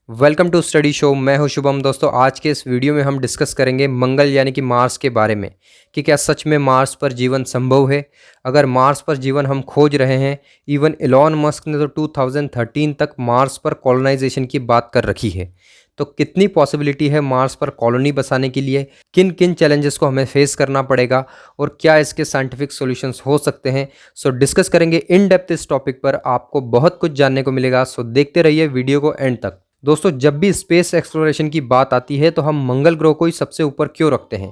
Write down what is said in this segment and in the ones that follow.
Welcome to study show. मैं हूं शुभम। दोस्तों, आज के इस वीडियो में हम डिस्कस करेंगे मंगल यानी कि मार्स के बारे में कि क्या सच में मार्स पर जीवन संभव है। अगर मार्स पर जीवन हम खोज रहे हैं, इवन एलॉन मस्क ने तो 2013 तक मार्स पर कॉलोनाइजेशन की बात कर रखी है, तो कितनी पॉसिबिलिटी है मार्स पर कॉलोनी बसाने के लिए, किन किन चैलेंजेस को हमें फेस करना पड़ेगा और क्या इसके साइंटिफिक सॉल्यूशंस हो सकते हैं। सो डिस्कस करेंगे इन डेप्थ इस टॉपिक पर। आपको बहुत कुछ जानने को मिलेगा, सो देखते रहिए वीडियो को एंड तक। दोस्तों, जब भी स्पेस एक्सप्लोरेशन की बात आती है तो हम मंगल ग्रह को ही सबसे ऊपर क्यों रखते हैं?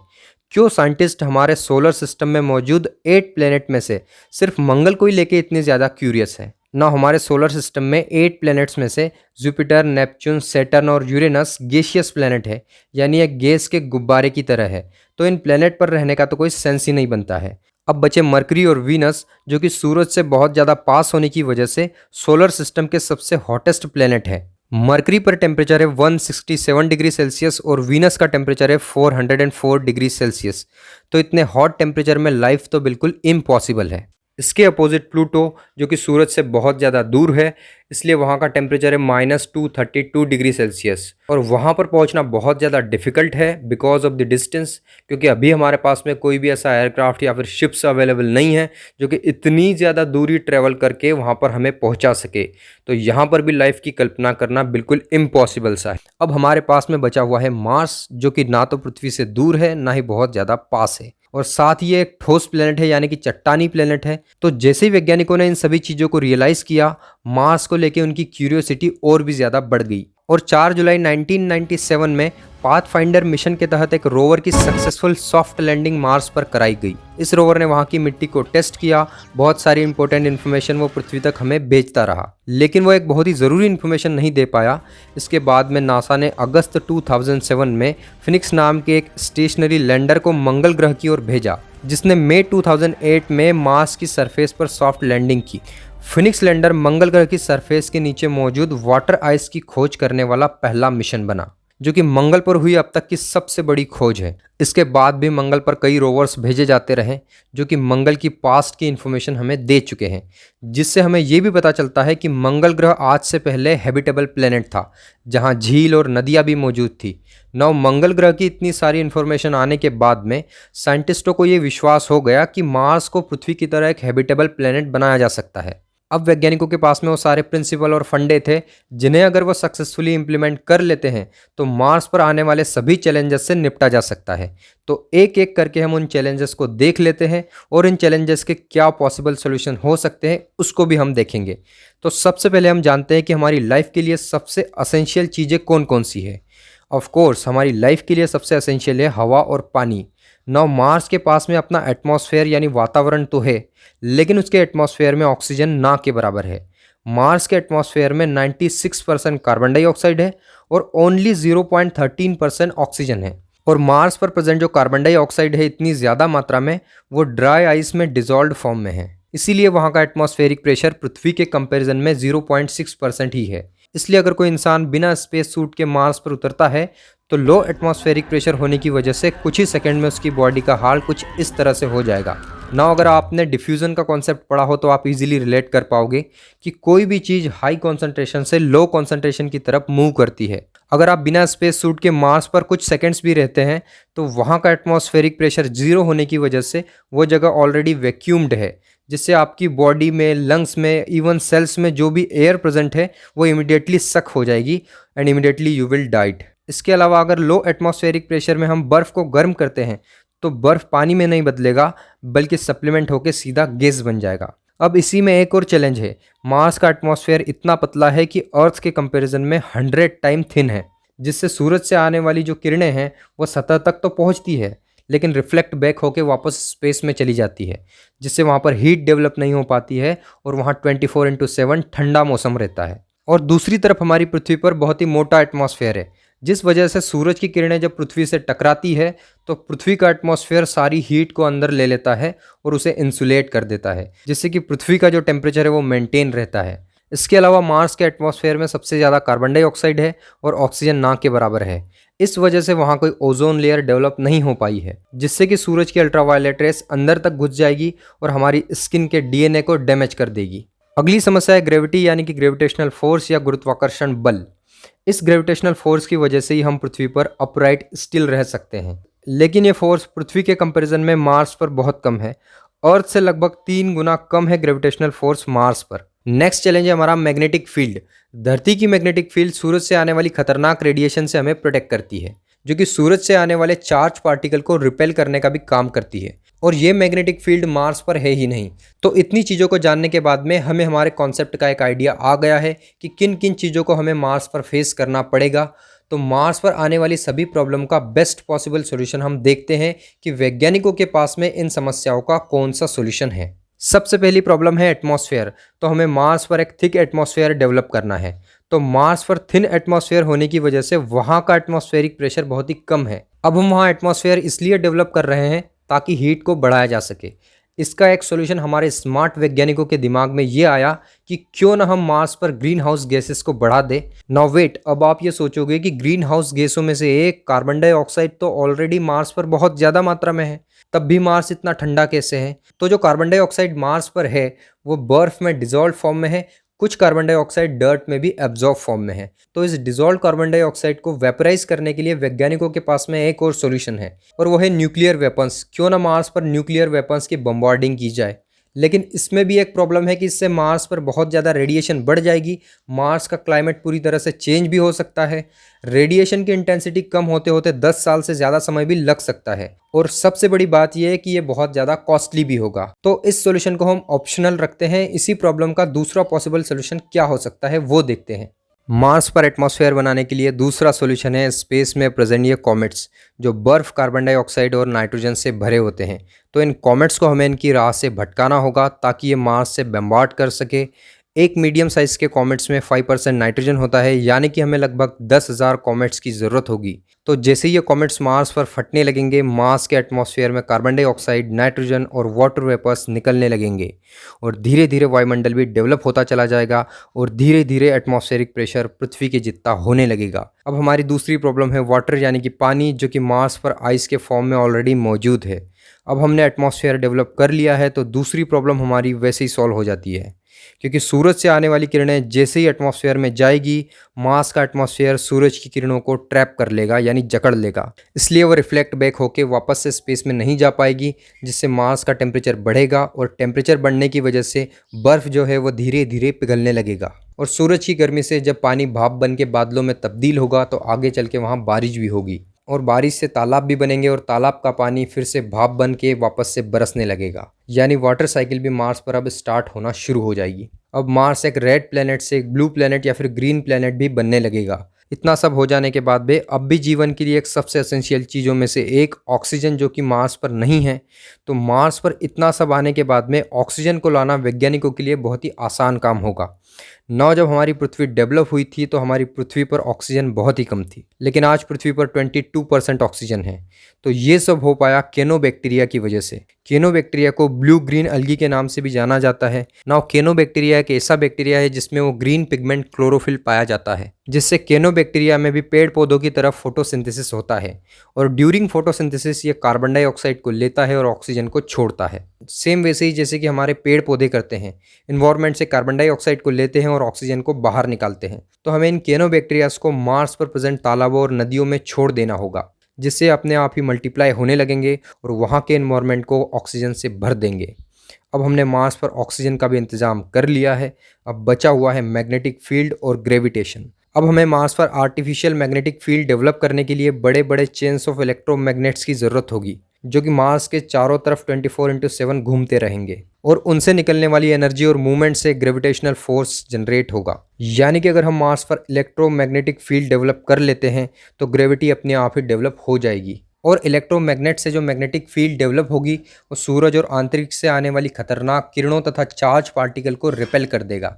क्यों साइंटिस्ट हमारे सोलर सिस्टम में मौजूद 8 प्लैनेट में से सिर्फ मंगल को ही लेके इतने ज़्यादा क्यूरियस है? ना हमारे सोलर सिस्टम में 8 प्लैनेट्स में से जुपिटर, नेपच्यून, सैटर्न और यूरेनस गैसियस प्लैनेट है, यानी एक गैस के गुब्बारे की तरह है। तो इन प्लैनेट पर रहने का तो कोई सेंस ही नहीं बनता है। अब बचे मरकरी और वीनस, जो कि सूरज से बहुत ज़्यादा पास होने की वजह से सोलर सिस्टम के सबसे हॉटेस्ट प्लैनेट है। मरकरी पर टेम्परेचर है 167 डिग्री सेल्सियस और वीनस का टेम्परेचर है 404 डिग्री सेल्सियस। तो इतने हॉट टेम्परेचर में लाइफ तो बिल्कुल इम्पॉसिबल है। इसके अपोजिट प्लूटो, जो कि सूरज से बहुत ज़्यादा दूर है, इसलिए वहाँ का टेम्परेचर है -232 डिग्री सेल्सियस और वहाँ पर पहुँचना बहुत ज़्यादा डिफिकल्ट है बिकॉज ऑफ द डिस्टेंस, क्योंकि अभी हमारे पास में कोई भी ऐसा एयरक्राफ्ट या फिर शिप्स अवेलेबल नहीं है जो कि इतनी ज़्यादा दूरी ट्रैवल करके वहाँ पर हमें पहुँचा सके। तो यहाँ पर भी लाइफ की कल्पना करना बिल्कुल इम्पॉसिबल सा है। अब हमारे पास में बचा हुआ है मार्स, जो कि ना तो पृथ्वी से दूर है ना ही बहुत ज़्यादा पास है, और साथ ही ये एक ठोस प्लेनेट है यानी कि चट्टानी प्लेनेट है। तो जैसे ही वैज्ञानिकों ने इन सभी चीज़ों को रियलाइज़ किया, मार्स को लेके उनकी क्यूरियोसिटी और भी ज़्यादा बढ़ गई और 4 जुलाई 1997 में पाथफाइंडर मिशन के तहत एक रोवर की सक्सेसफुल सॉफ्ट लैंडिंग मार्स पर कराई गई। इस रोवर ने वहाँ की मिट्टी को टेस्ट किया, बहुत सारी इंपॉर्टेंट इन्फॉर्मेशन वो पृथ्वी तक हमें भेजता रहा, लेकिन वो एक बहुत ही ज़रूरी इन्फॉर्मेशन नहीं दे पाया। इसके बाद में नासा ने अगस्त 2007 में फिनिक्स नाम के एक स्टेशनरी लैंडर को मंगल ग्रह की ओर भेजा, जिसने मई 2008 में मार्स की सरफेस पर सॉफ्ट लैंडिंग की। फिनिक्स लैंडर मंगल ग्रह की सरफेस के नीचे मौजूद वाटर आइस की खोज करने वाला पहला मिशन बना, जो कि मंगल पर हुई अब तक की सबसे बड़ी खोज है। इसके बाद भी मंगल पर कई रोवर्स भेजे जाते रहे जो कि मंगल की पास्ट की इन्फॉर्मेशन हमें दे चुके हैं, जिससे हमें ये भी पता चलता है कि मंगल ग्रह आज से पहले हैबिटेबल प्लेनेट था, जहां झील और नदियां भी मौजूद थी। नौ मंगल ग्रह की इतनी सारी इन्फॉर्मेशन आने के बाद में साइंटिस्टों को ये विश्वास हो गया कि मार्स को पृथ्वी की तरह एक हैबिटेबल प्लेनेट बनाया जा सकता है। अब वैज्ञानिकों के पास में वो सारे प्रिंसिपल और फंडे थे जिन्हें अगर वो सक्सेसफुली इंप्लीमेंट कर लेते हैं तो मार्स पर आने वाले सभी चैलेंजेस से निपटा जा सकता है। तो एक एक करके हम उन चैलेंजेस को देख लेते हैं और इन चैलेंजेस के क्या पॉसिबल सोल्यूशन हो सकते हैं उसको भी हम देखेंगे। तो सबसे पहले हम जानते हैं कि हमारी लाइफ के लिए सबसे असेंशियल चीज़ें कौन कौन सी है। ऑफ कोर्स हमारी लाइफ के लिए सबसे असेंशियल है हवा और पानी। नौ मार्स के पास में अपना एटमॉस्फेयर यानी वातावरण तो है, लेकिन उसके एटमॉस्फेयर में ऑक्सीजन ना के बराबर है। मार्स के एटमॉस्फेयर में 96% कार्बन डाइऑक्साइड है और ओनली 0.13% ऑक्सीजन है। और मार्स पर प्रेजेंट जो कार्बन डाइऑक्साइड है इतनी ज़्यादा मात्रा में वो ड्राई आइस में डिजॉल्व्ड फॉर्म में है, इसीलिए वहाँ का एटमॉस्फेरिक प्रेशर पृथ्वी के कंपैरिजन में 0.6% ही है। इसलिए अगर कोई इंसान बिना स्पेस सूट के मार्स पर उतरता है तो लो एटमॉस्फेरिक प्रेशर होने की वजह से कुछ ही सेकंड में उसकी बॉडी का हाल कुछ इस तरह से हो जाएगा ना। अगर आपने डिफ्यूज़न का कॉन्सेप्ट पढ़ा हो तो आप इजीली रिलेट कर पाओगे कि कोई भी चीज़ हाई कॉन्सेंट्रेशन से लो कॉन्सेंट्रेशन की तरफ मूव करती है। अगर आप बिना स्पेस सूट के मार्स पर कुछ सेकंड्स भी रहते हैं तो वहाँ का एटमॉस्फेरिक प्रेशर 0 होने की वजह से वो जगह ऑलरेडी वैक्यूम्ड है, जिससे आपकी बॉडी में, लंग्स में, इवन सेल्स में जो भी एयर प्रेजेंट है वो इमिडिएटली सक हो जाएगी and immediately you will diet. इसके अलावा अगर लो एटमॉस्फेरिक प्रेशर में हम बर्फ़ को गर्म करते हैं तो बर्फ़ पानी में नहीं बदलेगा बल्कि सप्लीमेंट होकर सीधा गैस बन जाएगा। अब इसी में एक और चैलेंज है। मार्स का एटमॉस्फेयर इतना पतला है कि अर्थ के कंपैरिजन में 100 टाइम थिन है, जिससे सूरज से आने वाली जो किरणें हैं वो सतह तक तो पहुंचती है लेकिन रिफ्लेक्ट बैक होकर वापस स्पेस में चली जाती है, जिससे वहाँ पर हीट डेवलप नहीं हो पाती है और वहाँ 24/7 ठंडा मौसम रहता है। और दूसरी तरफ हमारी पृथ्वी पर बहुत ही मोटा एटमॉस्फेयर है, जिस वजह से सूरज की किरणें जब पृथ्वी से टकराती है तो पृथ्वी का एटमॉस्फेयर सारी हीट को अंदर ले लेता है और उसे इंसुलेट कर देता है, जिससे कि पृथ्वी का जो टेम्परेचर है वो मेंटेन रहता है। इसके अलावा मार्स के एटमॉस्फेयर में सबसे ज़्यादा कार्बन डाइऑक्साइड है और ऑक्सीजन ना के बराबर है। इस वजह से वहाँ कोई ओजोन लेयर डेवलप नहीं हो पाई है, जिससे कि सूरज की अल्ट्रावायलेट रेस अंदर तक घुस जाएगी और हमारी स्किन के डीएनए को डैमेज कर देगी। अगली समस्या है ग्रेविटी यानी कि ग्रेविटेशनल फोर्स या गुरुत्वाकर्षण बल। इस ग्रेविटेशनल फोर्स की वजह से ही हम पृथ्वी पर अपराइट स्टिल रह सकते हैं। लेकिन ये फोर्स पृथ्वी के कंपैरिजन में मार्स पर बहुत कम है। अर्थ से लगभग 3 गुना कम है ग्रेविटेशनल फोर्स मार्स पर। नेक्स्ट चैलेंज है हमारा मैग्नेटिक फील्ड। धरती की मैग्नेटिक फील्ड सूरज से आने वाली खतरनाक रेडिएशन से हमें प्रोटेक्ट करती है, जो कि सूरज से आने वाले चार्ज पार्टिकल को रिपेल करने का भी काम करती है। और ये मैग्नेटिक फील्ड मार्स पर है ही नहीं। तो इतनी चीज़ों को जानने के बाद में हमें हमारे कॉन्सेप्ट का एक आइडिया आ गया है कि किन किन चीज़ों को हमें मार्स पर फेस करना पड़ेगा। तो मार्स पर आने वाली सभी प्रॉब्लम का बेस्ट पॉसिबल सॉल्यूशन हम देखते हैं कि वैज्ञानिकों के पास में इन समस्याओं का कौन सा सॉल्यूशन है। सबसे पहली प्रॉब्लम है एटमॉस्फेयर। तो हमें मार्स पर एक थिक एटमॉस्फेयर डेवलप करना है। तो मार्स पर थिन एटमॉस्फेयर होने की वजह से वहाँ का एटमॉस्फेरिक प्रेशर बहुत ही कम है। अब हम वहाँ एटमॉस्फेयर इसलिए डेवलप कर रहे हैं ताकि हीट को बढ़ाया जा सके। इसका एक सॉल्यूशन हमारे स्मार्ट वैज्ञानिकों के दिमाग में ये आया कि क्यों ना हम मार्स पर ग्रीन हाउस गैसेस को बढ़ा दें। नाउ वेट, अब आप ये सोचोगे कि ग्रीन हाउस गैसों में से एक कार्बन डाइऑक्साइड तो ऑलरेडी मार्स पर बहुत ज़्यादा मात्रा में है, तब भी मार्स इतना ठंडा कैसे है? तो जो कार्बन डाइऑक्साइड मार्स पर है वो बर्फ में डिजॉल्व फॉर्म में है, कुछ कार्बन डाइऑक्साइड डर्ट में भी एब्जॉर्ब फॉर्म में है। तो इस डिजॉल्व कार्बन डाइऑक्साइड को वेपराइज करने के लिए वैज्ञानिकों के पास में एक और सॉल्यूशन है, और वो है न्यूक्लियर वेपन्स। क्यों ना मार्स पर न्यूक्लियर वेपन्स की बम्बार्डिंग की जाए। लेकिन इसमें भी एक प्रॉब्लम है कि इससे मार्स पर बहुत ज़्यादा रेडिएशन बढ़ जाएगी। मार्स का क्लाइमेट पूरी तरह से चेंज भी हो सकता है। रेडिएशन की इंटेंसिटी कम होते होते 10 साल से ज़्यादा समय भी लग सकता है। और सबसे बड़ी बात यह है कि ये बहुत ज़्यादा कॉस्टली भी होगा। तो इस सॉल्यूशन को हम ऑप्शनल रखते हैं। इसी प्रॉब्लम का दूसरा पॉसिबल सॉल्यूशन क्या हो सकता है वो देखते हैं। मार्स पर एटमॉस्फेयर बनाने के लिए दूसरा सॉल्यूशन है स्पेस में प्रेजेंट ये कॉमेट्स, जो बर्फ, कार्बन डाइऑक्साइड और नाइट्रोजन से भरे होते हैं। तो इन कॉमेट्स को हमें इनकी राह से भटकाना होगा ताकि ये मार्स से बम्बार्ड कर सके। एक मीडियम साइज़ के कॉमेट्स में 5% नाइट्रोजन होता है, यानी कि हमें लगभग 10,000 कॉमेट्स की ज़रूरत होगी। तो जैसे ही ये कॉमेट्स मार्स पर फटने लगेंगे, मार्स के एटमॉस्फेयर में कार्बन डाइऑक्साइड, नाइट्रोजन और वाटर वेपर्स निकलने लगेंगे, और धीरे धीरे वायुमंडल भी डेवलप होता चला जाएगा, और धीरे धीरे एटमॉस्फेरिक प्रेशर पृथ्वी के जितना होने लगेगा। अब हमारी दूसरी प्रॉब्लम है वाटर, यानी कि पानी, जो कि मार्स पर आइस के फॉर्म में ऑलरेडी मौजूद है। अब हमने एटमॉस्फेयर डेवलप कर लिया है, तो दूसरी प्रॉब्लम हमारी वैसे ही सॉल्व हो जाती है, क्योंकि सूरज से आने वाली किरणें जैसे ही एटमॉस्फेयर में जाएगी, मार्स का एटमॉस्फेयर सूरज की किरणों को ट्रैप कर लेगा, यानी जकड़ लेगा। इसलिए वो रिफ्लेक्ट बैक होकर वापस से स्पेस में नहीं जा पाएगी, जिससे मार्स का टेम्परेचर बढ़ेगा, और टेम्परेचर बढ़ने की वजह से बर्फ़ जो है वो धीरे धीरे पिघलने लगेगा। और सूरज की गर्मी से जब पानी भाप बन के बादलों में तब्दील होगा, तो आगे चल के वहाँ बारिश भी होगी, और बारिश से तालाब भी बनेंगे, और तालाब का पानी फिर से भाप बन के वापस से बरसने लगेगा। यानी वाटर साइकिल भी मार्स पर अब स्टार्ट होना शुरू हो जाएगी। अब मार्स एक रेड प्लेनेट से एक ब्लू प्लेनेट या फिर ग्रीन प्लेनेट भी बनने लगेगा। इतना सब हो जाने के बाद भी अब भी जीवन के लिए एक सबसे एसेंशियल चीज़ों में से एक ऑक्सीजन, जो कि मार्स पर नहीं है। तो मार्स पर इतना सब आने के बाद में ऑक्सीजन को लाना वैज्ञानिकों के लिए बहुत ही आसान काम होगा। जब हमारी पृथ्वी डेवलप हुई थी तो हमारी पृथ्वी पर ऑक्सीजन बहुत ही कम थी, लेकिन आज पृथ्वी पर 22% ऑक्सीजन है। तो ये सब हो पाया केनोबैक्टीरिया की वजह से। केनोबैक्टीरिया को ब्लू ग्रीन अलगी के नाम से भी जाना जाता है। केनोबैक्टीरिया एक ऐसा बैक्टीरिया है जिसमें वो ग्रीन पिगमेंट क्लोरोफिल पाया जाता है, जिससे केनोबैक्टीरिया में भी पेड़ पौधों की तरफ फोटोसिंथेसिस होता है, और ड्यूरिंग फोटोसिंथेसिस ये कार्बन डाइऑक्साइड को लेता है और ऑक्सीजन को छोड़ता है। सेम वैसे ही जैसे कि हमारे पेड़ पौधे करते हैं, इन्वायरमेंट से कार्बन डाइऑक्साइड को लेते हैं और ऑक्सीजन को बाहर निकालते हैं। तो हमें इन केनोबैक्टीरियाज को मार्स पर प्रेजेंट तालाबों और नदियों में छोड़ देना होगा, जिससे अपने आप ही मल्टीप्लाई होने लगेंगे और वहाँ के इन्वायरमेंट को ऑक्सीजन से भर देंगे। अब हमने मार्स पर ऑक्सीजन का भी इंतज़ाम कर लिया है। अब बचा हुआ है मैग्नेटिक फील्ड और ग्रेविटेशन। अब हमें मार्स पर आर्टिफिशियल मैग्नेटिक फील्ड डेवलप करने के लिए बड़े बड़े चेन्स ऑफ इलेक्ट्रोमैग्नेट्स की ज़रूरत होगी, जो कि मार्स के चारों तरफ 24/7 घूमते रहेंगे, और उनसे निकलने वाली एनर्जी और मूवमेंट से ग्रेविटेशनल फोर्स जनरेट होगा। यानी कि अगर हम मार्स पर इलेक्ट्रोमैग्नेटिक फील्ड डेवलप कर लेते हैं तो ग्रेविटी अपने आप ही डेवलप हो जाएगी, और इलेक्ट्रोमैग्नेट से जो मैग्नेटिक फील्ड डेवलप होगी वो सूरज और अंतरिक्ष से आने वाली खतरनाक किरणों तथा चार्ज पार्टिकल को रिपेल कर देगा।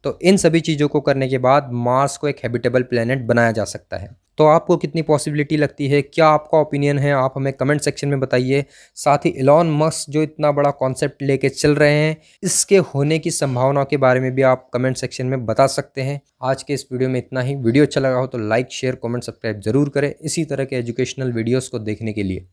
तो इन सभी चीज़ों को करने के बाद मार्स को एक हैबिटेबल प्लेनेट बनाया जा सकता है। तो आपको कितनी पॉसिबिलिटी लगती है, क्या आपका ओपिनियन है, आप हमें कमेंट सेक्शन में बताइए। साथ ही एलॉन मस्क जो इतना बड़ा कॉन्सेप्ट लेके चल रहे हैं, इसके होने की संभावनाओं के बारे में भी आप कमेंट सेक्शन में बता सकते हैं। आज के इस वीडियो में इतना ही। वीडियो अच्छा लगा हो तो लाइक, शेयर, कमेंट, सब्सक्राइब जरूर करें इसी तरह के एजुकेशनल वीडियोज़ को देखने के लिए।